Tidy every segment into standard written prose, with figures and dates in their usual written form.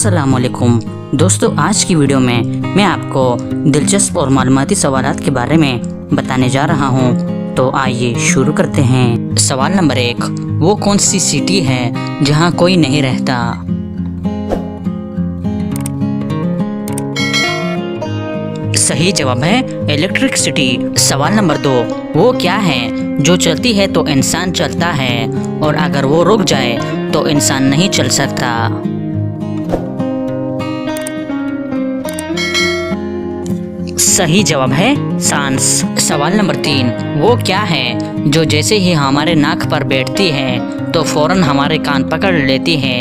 अस्सलामुअलैकुम दोस्तों, आज की वीडियो में मैं आपको दिलचस्प और मालूमाती सवालात के बारे में बताने जा रहा हूं। तो आइए शुरू करते हैं। सवाल नंबर 1, वो कौन सी सिटी है जहां कोई नहीं रहता? सही जवाब है इलेक्ट्रिक सिटी। सवाल नंबर 2, वो क्या है जो चलती है तो इंसान चलता है और अगर वो रुक जाए तो इंसान नहीं चल सकता? सही जवाब है सांस। सवाल नंबर 3, वो क्या है जो जैसे ही हमारे नाक पर बैठती है तो फौरन हमारे कान पकड़ लेती है?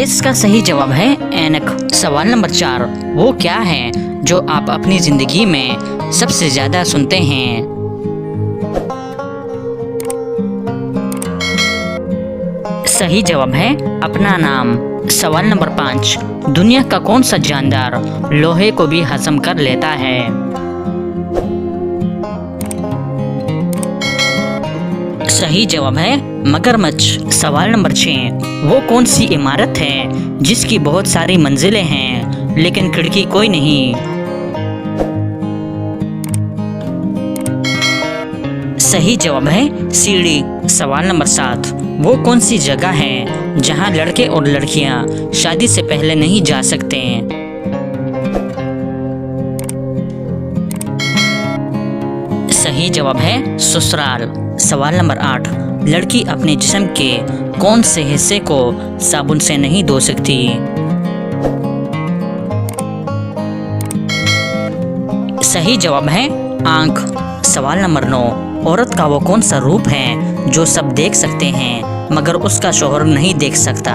इसका सही जवाब है ऐनक। सवाल नंबर 4, वो क्या है जो आप अपनी जिंदगी में सबसे ज्यादा सुनते हैं? सही जवाब है अपना नाम। सवाल नंबर 5, दुनिया का कौन सा जानदार लोहे को भी हजम कर लेता है? सही जवाब है मगरमच्छ। सवाल नंबर 6, वो कौन सी इमारत है जिसकी बहुत सारी मंजिलें हैं लेकिन खिड़की कोई नहीं? सही जवाब है सीढ़ी। सवाल नंबर 7, वो कौन सी जगह है जहां लड़के और लड़कियां शादी से पहले नहीं जा सकते? सही जवाब है ससुराल। सवाल नंबर 8, लड़की अपने जिस्म के कौन से हिस्से को साबुन से नहीं धो सकती? सही जवाब है आंख। सवाल नंबर 9, औरत का वो कौन सा रूप है जो सब देख सकते हैं मगर उसका शौहर नहीं देख सकता?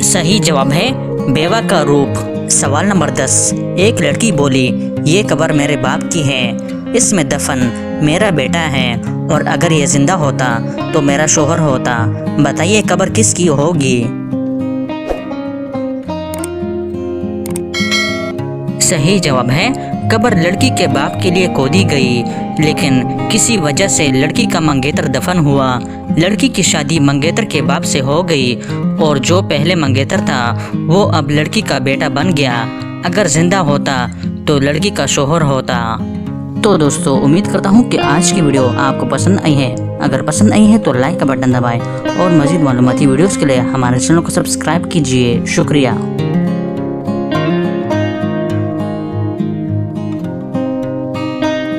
सही जवाब है बेवा का रूप। सवाल नंबर 10, एक लड़की बोली, ये कब्र मेरे बाप की है, इसमें दफन मेरा बेटा है और अगर ये जिंदा होता तो मेरा शौहर होता। बताइए कब्र किसकी होगी? सही जवाब है कब्र लड़की के बाप के लिए खोदी गई, लेकिन किसी वजह से लड़की का मंगेतर दफन हुआ। लड़की की शादी मंगेतर के बाप से हो गई और जो पहले मंगेतर था वो अब लड़की का बेटा बन गया। अगर जिंदा होता तो लड़की का शौहर होता। तो दोस्तों, उम्मीद करता हूँ कि आज की वीडियो आपको पसंद आई है। अगर पसंद आई है तो लाइक का बटन दबाएं और मज़ीद मालूमाती वीडियोस के लिए हमारे चैनल को सब्सक्राइब कीजिए। शुक्रिया।